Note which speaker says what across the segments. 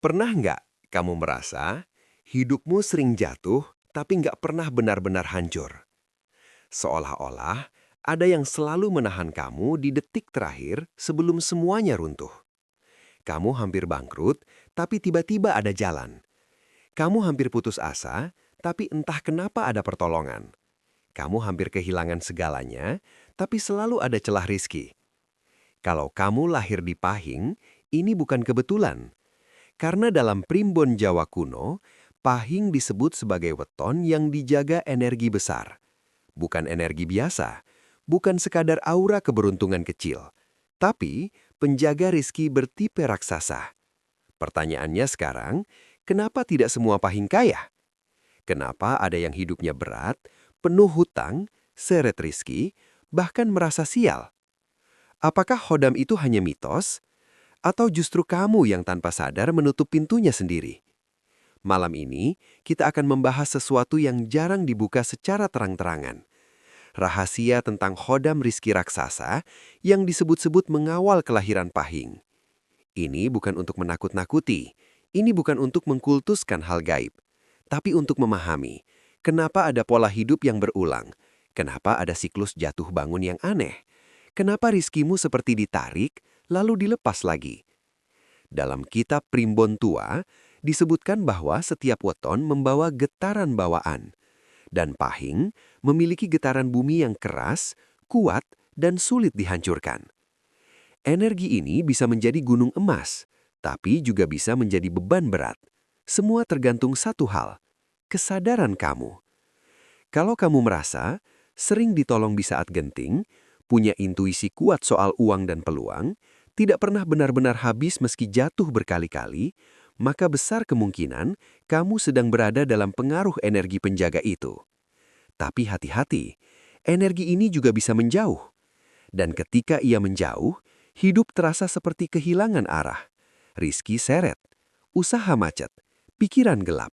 Speaker 1: Pernah nggak kamu merasa hidupmu sering jatuh tapi nggak pernah benar-benar hancur? Seolah-olah ada yang selalu menahan kamu di detik terakhir sebelum semuanya runtuh. Kamu hampir bangkrut, tapi tiba-tiba ada jalan. Kamu hampir putus asa, tapi entah kenapa ada pertolongan. Kamu hampir kehilangan segalanya, tapi selalu ada celah rizki. Kalau kamu lahir di Pahing, ini bukan kebetulan. Karena dalam primbon Jawa kuno, pahing disebut sebagai weton yang dijaga energi besar. Bukan energi biasa, bukan sekadar aura keberuntungan kecil, tapi penjaga rizki bertipe raksasa. Pertanyaannya sekarang, kenapa tidak semua pahing kaya? Kenapa ada yang hidupnya berat, penuh hutang, seret rizki, bahkan merasa sial? Apakah hodam itu hanya mitos? Atau justru kamu yang tanpa sadar menutup pintunya sendiri? Malam ini, kita akan membahas sesuatu yang jarang dibuka secara terang-terangan. Rahasia tentang hodam rizki raksasa yang disebut-sebut mengawal kelahiran Pahing. Ini bukan untuk menakut-nakuti, ini bukan untuk mengkultuskan hal gaib, tapi untuk memahami kenapa ada pola hidup yang berulang, kenapa ada siklus jatuh bangun yang aneh, kenapa rizkimu seperti ditarik, lalu dilepas lagi. Dalam kitab Primbon Tua, disebutkan bahwa setiap weton membawa getaran bawaan, dan Pahing memiliki getaran bumi yang keras, kuat, dan sulit dihancurkan. Energi ini bisa menjadi gunung emas, tapi juga bisa menjadi beban berat. Semua tergantung satu hal, kesadaran kamu. Kalau kamu merasa sering ditolong di saat genting, punya intuisi kuat soal uang dan peluang, tidak pernah benar-benar habis meski jatuh berkali-kali, maka besar kemungkinan kamu sedang berada dalam pengaruh energi penjaga itu. Tapi hati-hati, energi ini juga bisa menjauh. Dan ketika ia menjauh, hidup terasa seperti kehilangan arah. Rizki seret, usaha macet, pikiran gelap.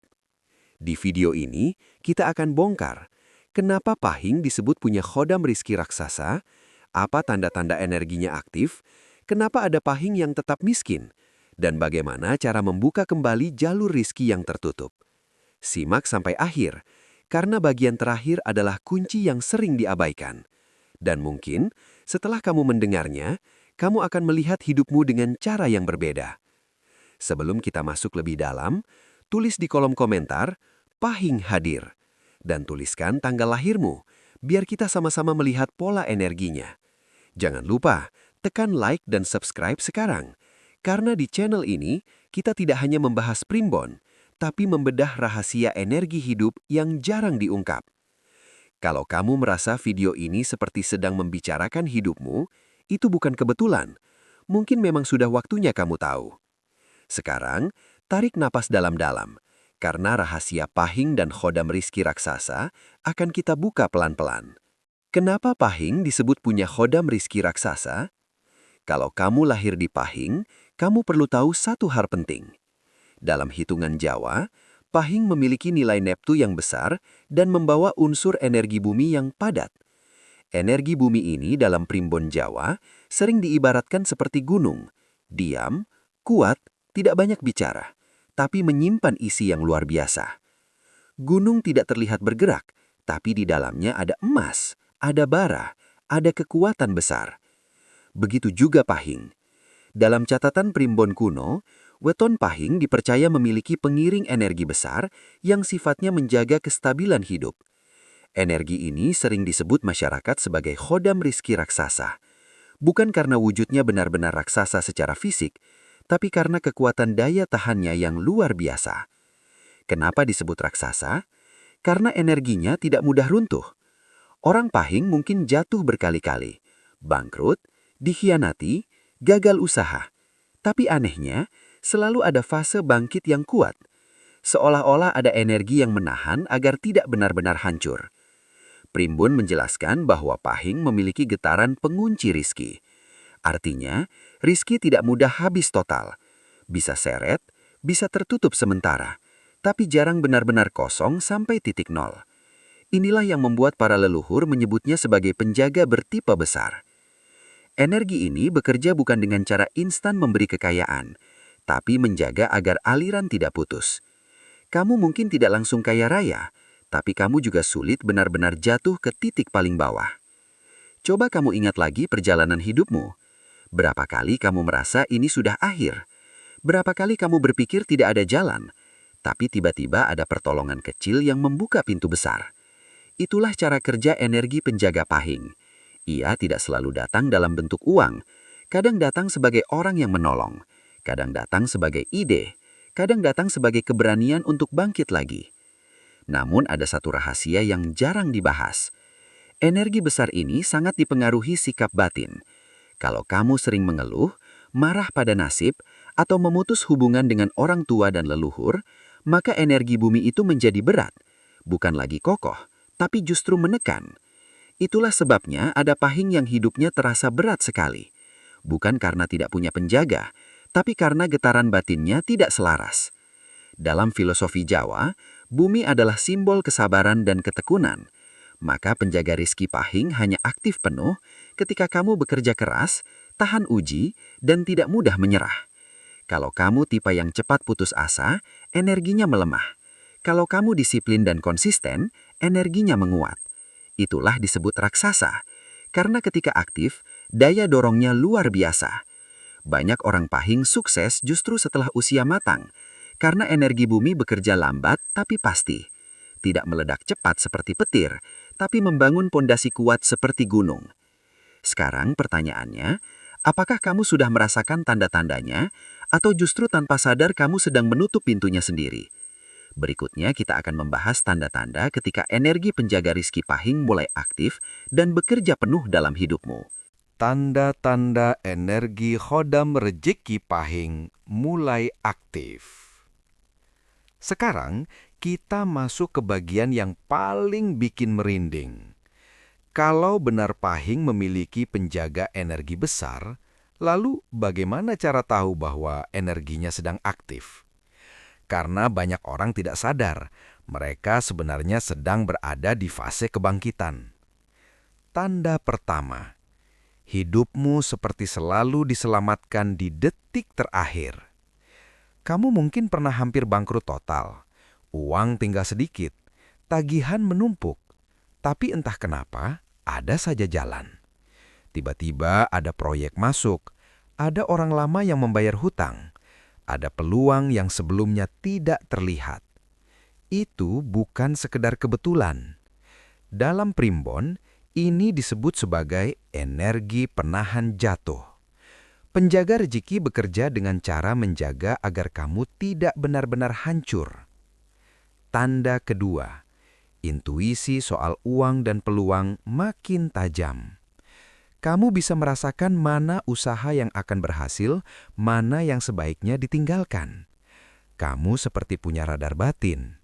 Speaker 1: Di video ini, kita akan bongkar kenapa Pahing disebut punya khodam rizki raksasa, apa tanda-tanda energinya aktif, kenapa ada Pahing yang tetap miskin, dan bagaimana cara membuka kembali jalur rizki yang tertutup. Simak sampai akhir, karena bagian terakhir adalah kunci yang sering diabaikan. Dan mungkin, setelah kamu mendengarnya, kamu akan melihat hidupmu dengan cara yang berbeda. Sebelum kita masuk lebih dalam, tulis di kolom komentar, Pahing hadir. Dan tuliskan tanggal lahirmu, biar kita sama-sama melihat pola energinya. Jangan lupa, tekan like dan subscribe sekarang. Karena di channel ini, kita tidak hanya membahas primbon, tapi membedah rahasia energi hidup yang jarang diungkap. Kalau kamu merasa video ini seperti sedang membicarakan hidupmu, itu bukan kebetulan. Mungkin memang sudah waktunya kamu tahu. Sekarang, tarik napas dalam-dalam, karena rahasia Pahing dan khodam rizki raksasa akan kita buka pelan-pelan. Kenapa Pahing disebut punya khodam rizki raksasa? Kalau kamu lahir di Pahing, kamu perlu tahu satu hal penting. Dalam hitungan Jawa, Pahing memiliki nilai neptu yang besar dan membawa unsur energi bumi yang padat. Energi bumi ini dalam primbon Jawa sering diibaratkan seperti gunung, diam, kuat, tidak banyak bicara, tapi menyimpan isi yang luar biasa. Gunung tidak terlihat bergerak, tapi di dalamnya ada emas, ada bara, ada kekuatan besar. Begitu juga Pahing. Dalam catatan primbon kuno, weton Pahing dipercaya memiliki pengiring energi besar yang sifatnya menjaga kestabilan hidup. Energi ini sering disebut masyarakat sebagai khodam rizki raksasa. Bukan karena wujudnya benar-benar raksasa secara fisik, tapi karena kekuatan daya tahannya yang luar biasa. Kenapa disebut raksasa? Karena energinya tidak mudah runtuh. Orang Pahing mungkin jatuh berkali-kali, bangkrut, dikhianati, gagal usaha. Tapi anehnya, selalu ada fase bangkit yang kuat. Seolah-olah ada energi yang menahan agar tidak benar-benar hancur. Primbon menjelaskan bahwa Pahing memiliki getaran pengunci rizki. Artinya, rizki tidak mudah habis total. Bisa seret, bisa tertutup sementara, tapi jarang benar-benar kosong sampai titik nol. Inilah yang membuat para leluhur menyebutnya sebagai penjaga bertipe besar. Energi ini bekerja bukan dengan cara instan memberi kekayaan,
Speaker 2: tapi menjaga agar aliran tidak putus. Kamu mungkin tidak langsung kaya raya, tapi kamu juga sulit benar-benar jatuh ke titik paling bawah. Coba kamu ingat lagi perjalanan hidupmu. Berapa kali kamu merasa ini sudah akhir? Berapa kali kamu berpikir tidak ada jalan? Tapi tiba-tiba ada pertolongan kecil yang membuka pintu besar. Itulah cara kerja energi penjaga pahing. Ia tidak selalu datang dalam bentuk uang. Kadang datang sebagai orang yang menolong. Kadang datang sebagai ide. Kadang datang sebagai keberanian untuk bangkit lagi. Namun ada satu rahasia yang jarang dibahas. Energi besar ini sangat dipengaruhi sikap batin. Kalau kamu sering mengeluh, marah pada nasib, atau memutus hubungan dengan orang tua dan leluhur, maka energi bumi itu menjadi berat. Bukan lagi kokoh, tapi justru menekan. Itulah sebabnya ada pahing yang hidupnya terasa berat sekali. Bukan karena tidak punya penjaga, tapi karena getaran batinnya tidak selaras. Dalam filosofi Jawa, bumi adalah simbol kesabaran dan ketekunan. Maka penjaga rizki pahing hanya aktif penuh ketika kamu bekerja keras, tahan uji, dan tidak mudah menyerah. Kalau kamu tipe yang cepat putus asa, energinya melemah. Kalau kamu disiplin dan konsisten, energinya menguat. Itulah disebut raksasa, karena ketika aktif, daya dorongnya luar biasa. Banyak orang pahing sukses justru setelah usia matang, karena energi bumi bekerja lambat tapi pasti. Tidak meledak cepat seperti petir, tapi membangun pondasi kuat seperti gunung. Sekarang pertanyaannya, apakah kamu sudah merasakan tanda-tandanya, atau justru tanpa sadar kamu sedang menutup pintunya sendiri? Berikutnya kita akan membahas tanda-tanda ketika energi penjaga rizki pahing mulai aktif dan bekerja penuh dalam hidupmu.
Speaker 1: Tanda-tanda energi khodam rejeki pahing mulai aktif. Sekarang kita masuk ke bagian yang paling bikin merinding. Kalau benar pahing memiliki penjaga energi besar, lalu bagaimana cara tahu bahwa energinya sedang aktif? Karena banyak orang tidak sadar, mereka sebenarnya sedang berada di fase kebangkitan. Tanda pertama, hidupmu seperti selalu diselamatkan di detik terakhir. Kamu mungkin pernah hampir bangkrut total, uang tinggal sedikit, tagihan menumpuk, tapi entah kenapa ada saja jalan. Tiba-tiba ada proyek masuk, ada orang lama yang membayar hutang, ada peluang yang sebelumnya tidak terlihat. Itu bukan sekedar kebetulan. Dalam primbon, ini disebut sebagai energi penahan jatuh. Penjaga rezeki bekerja dengan cara menjaga agar kamu tidak benar-benar hancur. Tanda kedua, intuisi soal uang dan peluang makin tajam. Kamu bisa merasakan mana usaha yang akan berhasil, mana yang sebaiknya ditinggalkan. Kamu seperti punya radar batin.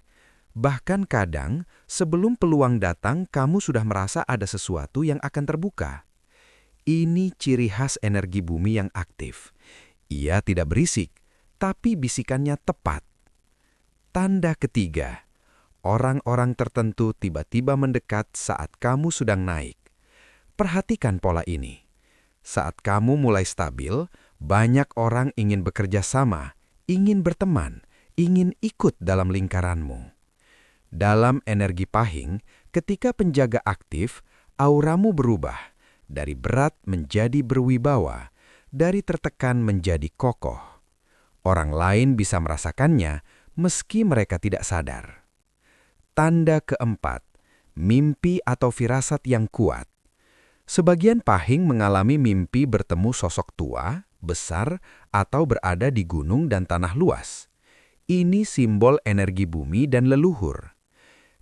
Speaker 1: Bahkan kadang, sebelum peluang datang, kamu sudah merasa ada sesuatu yang akan terbuka. Ini ciri khas energi bumi yang aktif. Ia tidak berisik, tapi bisikannya tepat. Tanda ketiga, orang-orang tertentu tiba-tiba mendekat saat kamu sedang naik. Perhatikan pola ini. Saat kamu mulai stabil, banyak orang ingin bekerja sama, ingin berteman, ingin ikut dalam lingkaranmu. Dalam energi pahing, ketika penjaga aktif, auramu berubah, dari berat menjadi berwibawa, dari tertekan menjadi kokoh. Orang lain bisa merasakannya, meski mereka tidak sadar. Tanda keempat, mimpi atau firasat yang kuat. Sebagian pahing mengalami mimpi bertemu sosok tua, besar, atau berada di gunung dan tanah luas. Ini simbol energi bumi dan leluhur.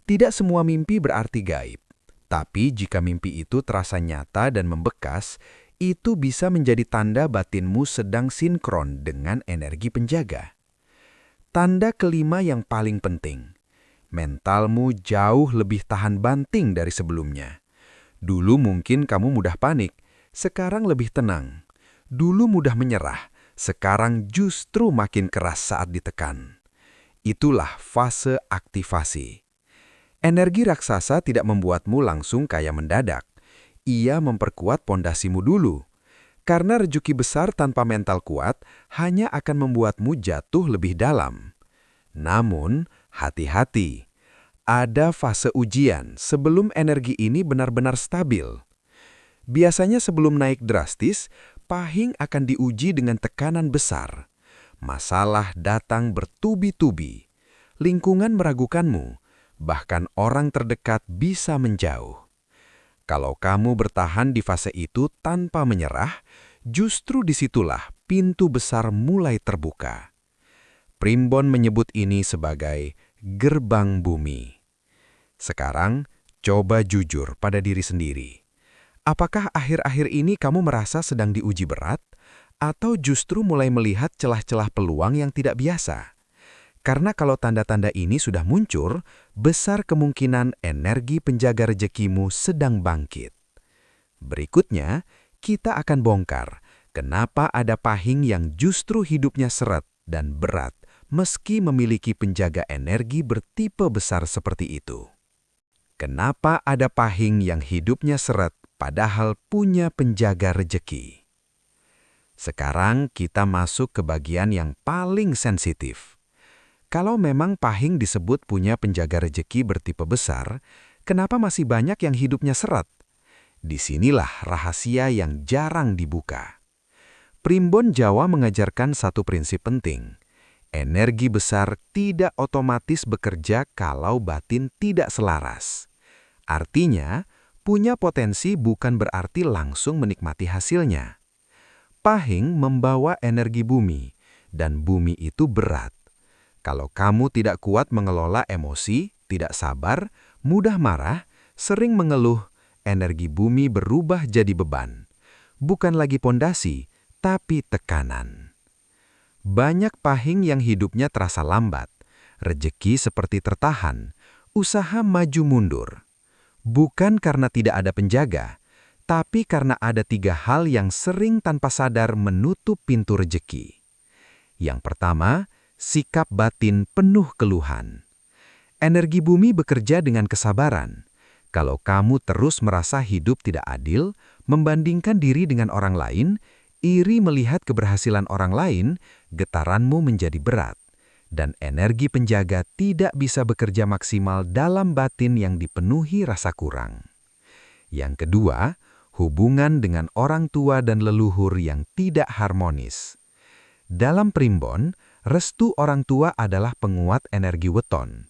Speaker 1: Tidak semua mimpi berarti gaib, tapi jika mimpi itu terasa nyata dan membekas, itu bisa menjadi tanda batinmu sedang sinkron dengan energi penjaga. Tanda kelima yang paling penting, mentalmu jauh lebih tahan banting dari sebelumnya. Dulu mungkin kamu mudah panik, sekarang lebih tenang. Dulu mudah menyerah, sekarang justru makin keras saat ditekan. Itulah fase aktivasi. Energi raksasa tidak membuatmu langsung kaya mendadak. Ia memperkuat pondasimu dulu.
Speaker 3: Karena rezeki besar tanpa mental kuat hanya akan membuatmu jatuh lebih dalam. Namun, hati-hati. Ada fase ujian sebelum energi ini benar-benar stabil. Biasanya sebelum naik drastis, pahing akan diuji dengan tekanan besar. Masalah datang bertubi-tubi. Lingkungan meragukanmu, bahkan orang terdekat bisa menjauh. Kalau kamu bertahan di fase itu tanpa menyerah, justru disitulah pintu besar mulai terbuka. Primbon menyebut ini sebagai gerbang bumi. Sekarang, coba jujur pada diri sendiri. Apakah akhir-akhir ini kamu merasa sedang diuji berat, atau justru mulai melihat celah-celah peluang yang tidak biasa? Karena kalau tanda-tanda ini sudah muncul, besar kemungkinan energi penjaga rezekimu sedang bangkit. Berikutnya, kita akan bongkar kenapa ada pahing yang justru hidupnya seret dan berat meski memiliki penjaga energi bertipe besar seperti itu. Kenapa ada pahing yang hidupnya seret padahal punya penjaga rejeki? Sekarang kita masuk ke bagian yang paling sensitif. Kalau memang pahing disebut punya penjaga rejeki bertipe besar, kenapa masih banyak yang hidupnya seret? Disinilah rahasia yang jarang dibuka. Primbon Jawa mengajarkan satu prinsip penting. Energi besar tidak otomatis bekerja kalau batin tidak selaras. Artinya, punya potensi bukan berarti langsung menikmati hasilnya. Pahing membawa energi bumi, dan bumi itu berat. Kalau kamu tidak kuat mengelola emosi, tidak sabar, mudah marah, sering mengeluh, energi bumi berubah jadi beban. Bukan lagi pondasi, tapi tekanan. Banyak pahing yang hidupnya terasa lambat, rejeki seperti tertahan, usaha maju mundur. Bukan karena tidak ada penjaga, tapi karena ada 3 hal yang sering tanpa sadar menutup pintu rejeki. Yang pertama, sikap batin penuh keluhan. Energi bumi bekerja dengan kesabaran. Kalau kamu terus merasa hidup tidak adil, membandingkan diri dengan orang lain, iri melihat keberhasilan orang lain, getaranmu menjadi berat. Dan energi penjaga tidak bisa bekerja maksimal dalam batin yang dipenuhi rasa kurang. Yang kedua, hubungan dengan orang tua dan leluhur yang tidak harmonis. Dalam primbon, restu orang tua adalah penguat energi weton.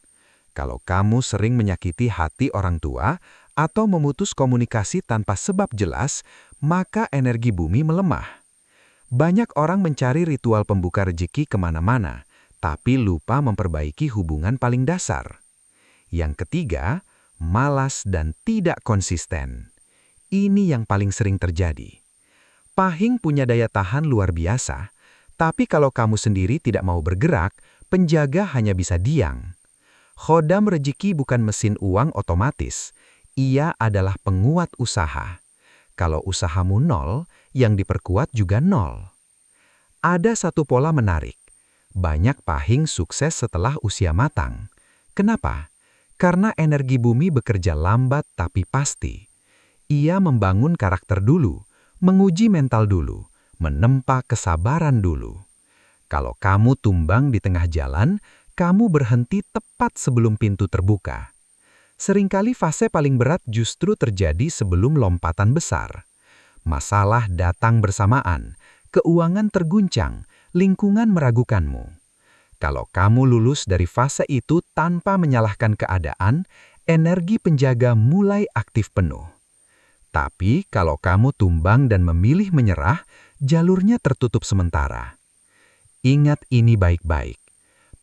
Speaker 3: Kalau kamu sering menyakiti hati orang tua atau memutus komunikasi tanpa sebab jelas, maka energi bumi melemah. Banyak orang mencari ritual pembuka rezeki kemana-mana, tapi lupa memperbaiki hubungan paling dasar. Yang ketiga, malas dan tidak konsisten. Ini yang paling sering terjadi. Pahing punya daya tahan luar biasa, tapi kalau kamu sendiri tidak mau bergerak, penjaga hanya bisa diam. Khodam rezeki bukan mesin uang otomatis, ia adalah penguat usaha. Kalau usahamu nol, yang diperkuat juga nol. Ada satu pola menarik. Banyak pahing sukses setelah usia matang. Kenapa? Karena energi bumi bekerja lambat tapi pasti. Ia membangun karakter dulu, menguji mental dulu, menempa kesabaran dulu. Kalau kamu tumbang di tengah jalan, kamu berhenti tepat sebelum pintu terbuka. Seringkali fase paling berat justru terjadi sebelum lompatan besar. Masalah datang bersamaan, keuangan terguncang, lingkungan meragukanmu. Kalau kamu lulus dari fase itu tanpa menyalahkan keadaan, energi penjaga mulai aktif penuh. Tapi kalau kamu tumbang dan memilih menyerah, jalurnya tertutup sementara. Ingat ini baik-baik.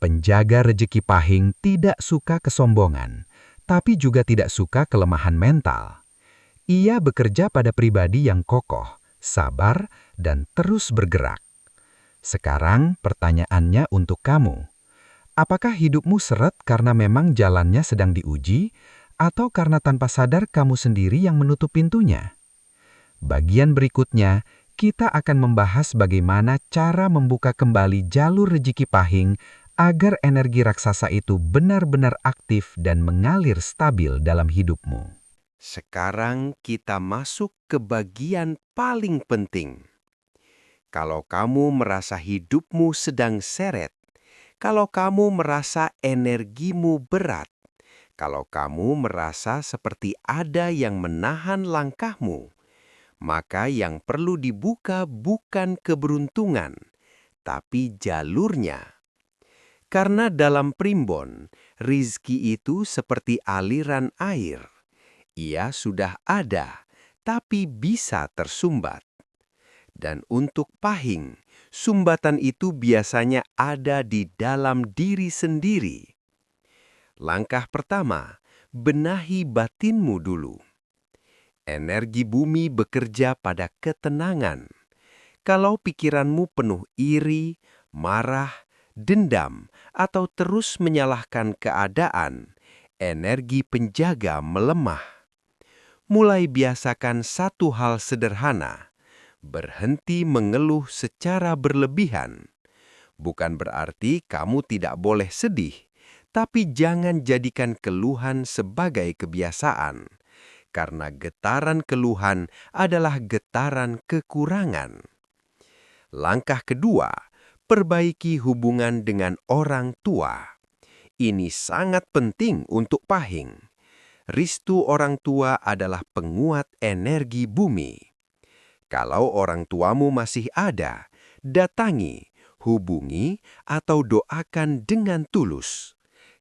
Speaker 3: Penjaga rejeki pahing tidak suka kesombongan, tapi juga tidak suka kelemahan mental. Ia bekerja pada pribadi yang kokoh, sabar, dan terus bergerak. Sekarang pertanyaannya untuk kamu. Apakah hidupmu seret karena memang jalannya sedang diuji, atau karena tanpa sadar kamu sendiri yang menutup pintunya? Bagian berikutnya, kita akan membahas bagaimana cara membuka kembali jalur rezeki pahing agar energi raksasa itu benar-benar aktif dan mengalir stabil dalam hidupmu.
Speaker 1: Sekarang kita masuk ke bagian paling penting. Kalau kamu merasa hidupmu sedang seret, kalau kamu merasa energimu berat, kalau kamu merasa seperti ada yang menahan langkahmu, maka yang perlu dibuka bukan keberuntungan, tapi jalurnya. Karena dalam primbon, rizki itu seperti aliran air. Ia sudah ada, tapi bisa tersumbat. Dan untuk pahing, sumbatan itu biasanya ada di dalam diri sendiri. Langkah pertama, benahi batinmu dulu. Energi bumi bekerja pada ketenangan. Kalau pikiranmu penuh iri, marah, dendam, atau terus menyalahkan keadaan, energi penjaga melemah. Mulai biasakan satu hal sederhana, berhenti mengeluh secara berlebihan. Bukan berarti kamu tidak boleh sedih, tapi jangan jadikan keluhan sebagai kebiasaan, karena getaran keluhan adalah getaran kekurangan. Langkah kedua, perbaiki hubungan dengan orang tua. Ini sangat penting untuk pahing. Restu orang tua adalah penguat energi bumi. Kalau orang tuamu masih ada, datangi, hubungi, atau doakan dengan tulus.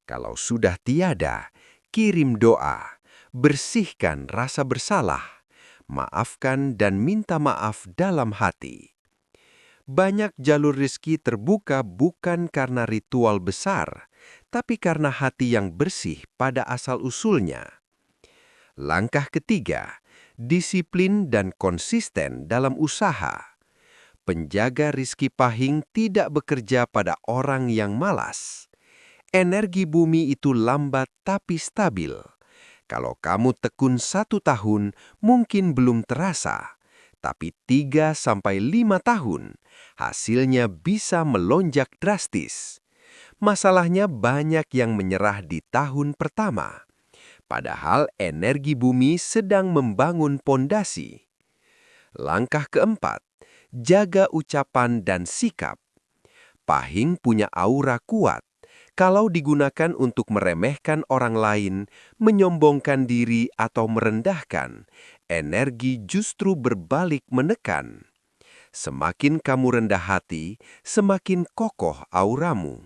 Speaker 1: Kalau sudah tiada, kirim doa, bersihkan rasa bersalah, maafkan dan minta maaf dalam hati. Banyak jalur rezeki terbuka bukan karena ritual besar, tapi karena hati yang bersih pada asal-usulnya. Langkah ketiga, disiplin dan konsisten dalam usaha. Penjaga rizki pahing tidak bekerja pada orang yang malas. Energi bumi itu lambat tapi stabil. Kalau kamu tekun 1 tahun, mungkin belum terasa. Tapi 3 sampai 5 tahun, hasilnya bisa melonjak drastis. Masalahnya banyak yang menyerah di tahun pertama. Padahal energi bumi sedang membangun pondasi. Langkah keempat, jaga ucapan dan sikap. Pahing punya aura kuat. Kalau digunakan untuk meremehkan orang lain, menyombongkan diri atau merendahkan, energi justru berbalik menekan. Semakin kamu rendah hati, semakin kokoh auramu.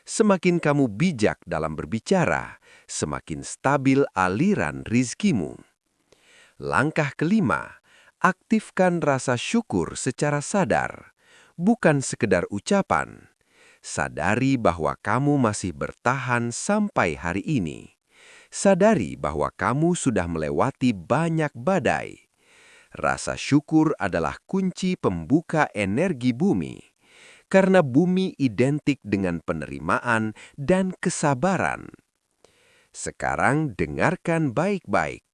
Speaker 1: Semakin kamu bijak dalam berbicara, semakin stabil aliran rizkimu. Langkah kelima, aktifkan rasa syukur secara sadar, bukan sekedar ucapan. Sadari bahwa kamu masih bertahan sampai hari ini. Sadari bahwa kamu sudah melewati banyak badai. Rasa syukur adalah kunci pembuka energi bumi. Karena bumi identik dengan penerimaan dan kesabaran. Sekarang dengarkan baik-baik.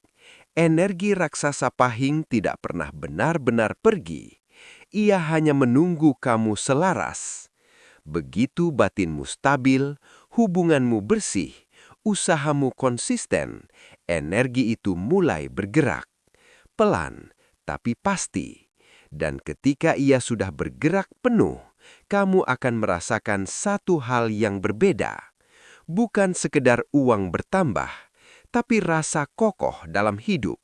Speaker 1: Energi raksasa pahing tidak pernah benar-benar pergi. Ia hanya menunggu kamu selaras. Begitu batinmu stabil, hubunganmu bersih, usahamu konsisten, energi itu mulai bergerak. Pelan, tapi pasti. Dan ketika ia sudah bergerak penuh, kamu akan merasakan satu hal yang berbeda. Bukan sekedar uang bertambah, tapi rasa kokoh dalam hidup.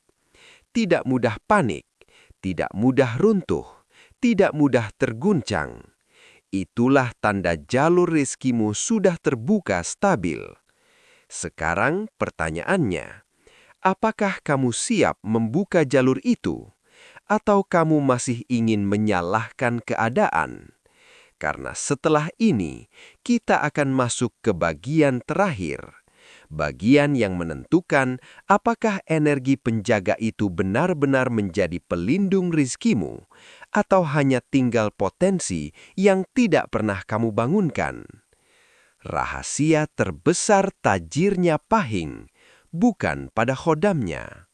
Speaker 1: Tidak mudah panik, tidak mudah runtuh, tidak mudah terguncang. Itulah tanda jalur rezekimu sudah terbuka stabil. Sekarang pertanyaannya, apakah kamu siap membuka jalur itu? Atau kamu masih ingin menyalahkan keadaan? Karena setelah ini, kita akan masuk ke bagian terakhir. Bagian yang menentukan apakah energi penjaga itu benar-benar menjadi pelindung rizkimu, atau hanya tinggal potensi yang tidak pernah kamu bangunkan. Rahasia terbesar tajirnya pahing, bukan pada khodamnya.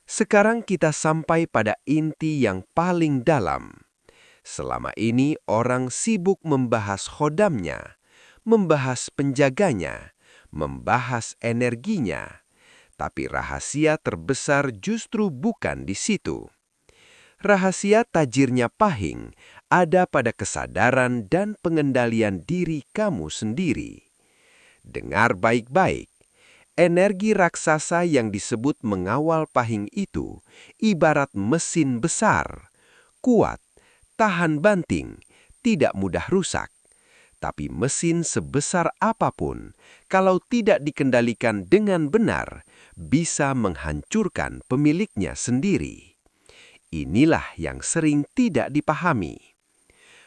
Speaker 1: Sekarang kita sampai pada inti yang paling dalam. Selama ini orang sibuk membahas khodamnya, membahas penjaganya, membahas energinya. Tapi rahasia terbesar justru bukan di situ. Rahasia tajirnya Pahing ada pada kesadaran dan pengendalian diri kamu sendiri. Dengar baik-baik. Energi raksasa yang disebut mengawal Pahing itu ibarat mesin besar, kuat, tahan banting, tidak mudah rusak. Tapi mesin sebesar apapun, kalau tidak dikendalikan dengan benar, bisa menghancurkan pemiliknya sendiri. Inilah yang sering tidak dipahami.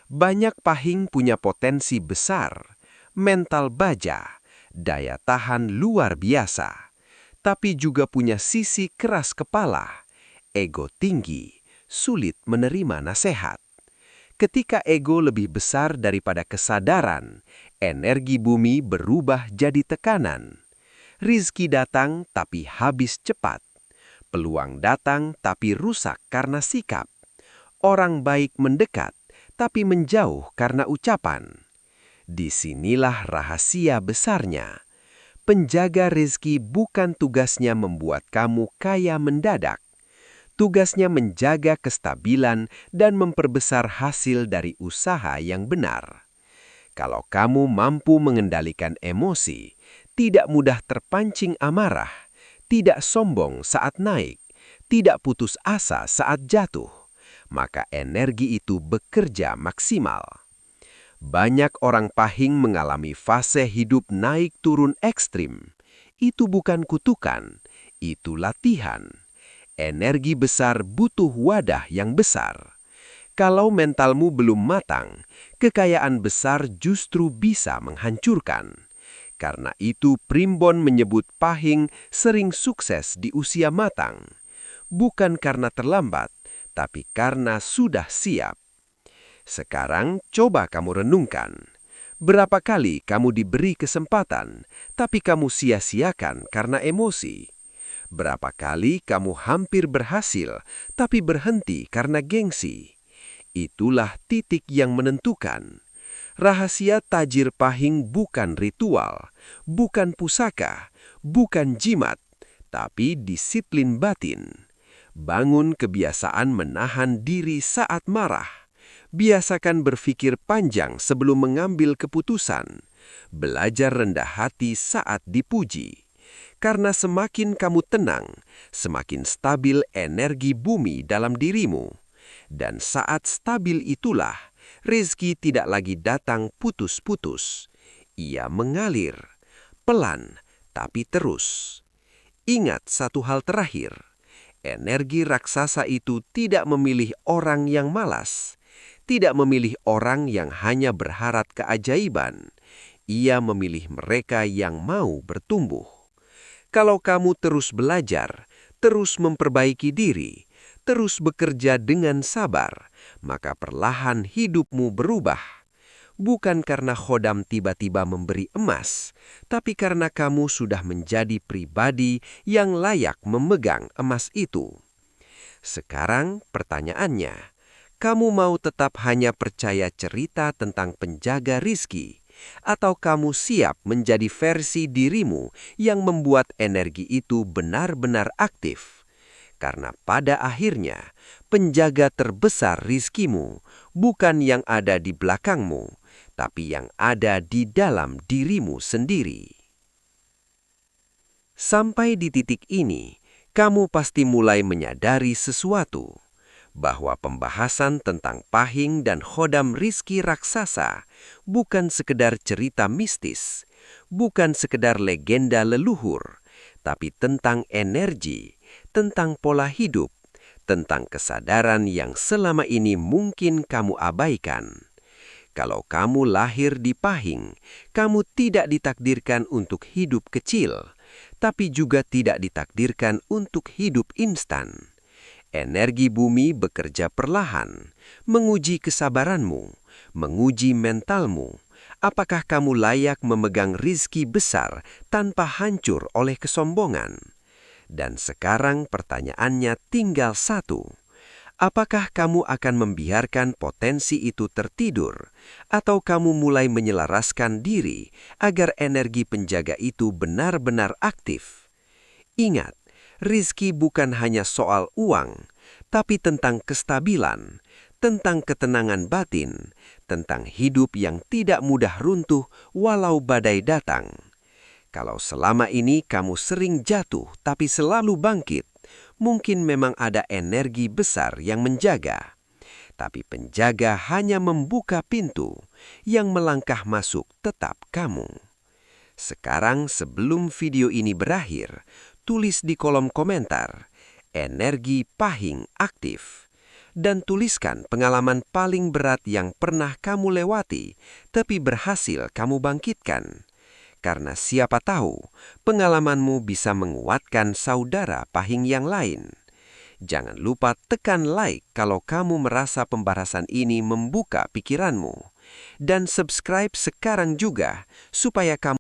Speaker 1: Banyak Pahing punya potensi besar, mental baja, daya tahan luar biasa, tapi juga punya sisi keras kepala, ego tinggi, sulit menerima nasihat. Ketika ego lebih besar daripada kesadaran, energi bumi berubah jadi tekanan. Rizki datang tapi habis cepat. Peluang datang tapi rusak karena sikap. Orang baik mendekat tapi menjauh karena ucapan. Disinilah rahasia besarnya. Penjaga rezeki bukan tugasnya membuat kamu kaya mendadak. Tugasnya menjaga kestabilan dan memperbesar hasil dari usaha yang benar. Kalau kamu mampu mengendalikan emosi, tidak mudah terpancing amarah, tidak sombong saat naik, tidak putus asa saat jatuh, maka energi itu bekerja maksimal. Banyak orang Pahing mengalami fase hidup naik turun ekstrim. Itu bukan kutukan, itu latihan. Energi besar butuh wadah yang besar. Kalau mentalmu belum matang, kekayaan besar justru bisa menghancurkan. Karena itu Primbon menyebut Pahing sering sukses di usia matang. Bukan karena terlambat, tapi karena sudah siap. Sekarang coba kamu renungkan. Berapa kali kamu diberi kesempatan, tapi kamu sia-siakan karena emosi? Berapa kali kamu hampir berhasil, tapi berhenti karena gengsi? Itulah titik yang menentukan. Rahasia tajir Pahing bukan ritual, bukan pusaka, bukan jimat, tapi disiplin batin. Bangun kebiasaan menahan diri saat marah. Biasakan berpikir panjang sebelum mengambil keputusan. Belajar rendah hati saat dipuji. Karena semakin kamu tenang, semakin stabil energi bumi dalam dirimu. Dan saat stabil itulah, rezeki tidak lagi datang putus-putus. Ia mengalir, pelan tapi terus. Ingat satu hal terakhir, energi raksasa itu tidak memilih orang yang malas, tidak memilih orang yang hanya berharap keajaiban. Ia memilih mereka yang mau bertumbuh. Kalau kamu terus belajar, terus memperbaiki diri, terus bekerja dengan sabar, maka perlahan hidupmu berubah. Bukan karena khodam tiba-tiba memberi emas, tapi karena kamu sudah menjadi pribadi yang layak memegang emas itu. Sekarang pertanyaannya, kamu mau tetap hanya percaya cerita tentang penjaga rizki? Atau kamu siap menjadi versi dirimu yang membuat energi itu benar-benar aktif? Karena pada akhirnya, penjaga terbesar rizkimu bukan yang ada di belakangmu, tapi yang ada di dalam dirimu sendiri. Sampai di titik ini, kamu pasti mulai menyadari sesuatu. Bahwa pembahasan tentang Pahing dan khodam rizki raksasa bukan sekedar cerita mistis, bukan sekedar legenda leluhur, tapi tentang energi, tentang pola hidup, tentang kesadaran yang selama ini mungkin kamu abaikan. Kalau kamu lahir di Pahing, kamu tidak ditakdirkan untuk hidup kecil, tapi juga tidak ditakdirkan untuk hidup instan. Energi bumi bekerja perlahan, menguji kesabaranmu, menguji mentalmu. Apakah kamu layak memegang rizki besar tanpa hancur oleh kesombongan? Dan sekarang pertanyaannya tinggal satu. Apakah kamu akan membiarkan potensi itu tertidur, atau kamu mulai menyelaraskan diri agar energi penjaga itu benar-benar aktif? Ingat, rizki bukan hanya soal uang, tapi tentang kestabilan, tentang ketenangan batin, tentang hidup yang tidak mudah runtuh walau badai datang. Kalau selama ini kamu sering jatuh tapi selalu bangkit, mungkin memang ada energi besar yang menjaga. Tapi penjaga hanya membuka pintu, yang melangkah masuk tetap kamu. Sekarang sebelum video ini berakhir, tulis di kolom komentar, energi pahing aktif. Dan tuliskan pengalaman paling berat yang pernah kamu lewati, tapi berhasil kamu bangkitkan. Karena siapa tahu, pengalamanmu bisa menguatkan saudara pahing yang lain. Jangan lupa tekan like kalau kamu merasa pembahasan ini membuka pikiranmu. Dan subscribe sekarang juga, supaya kamu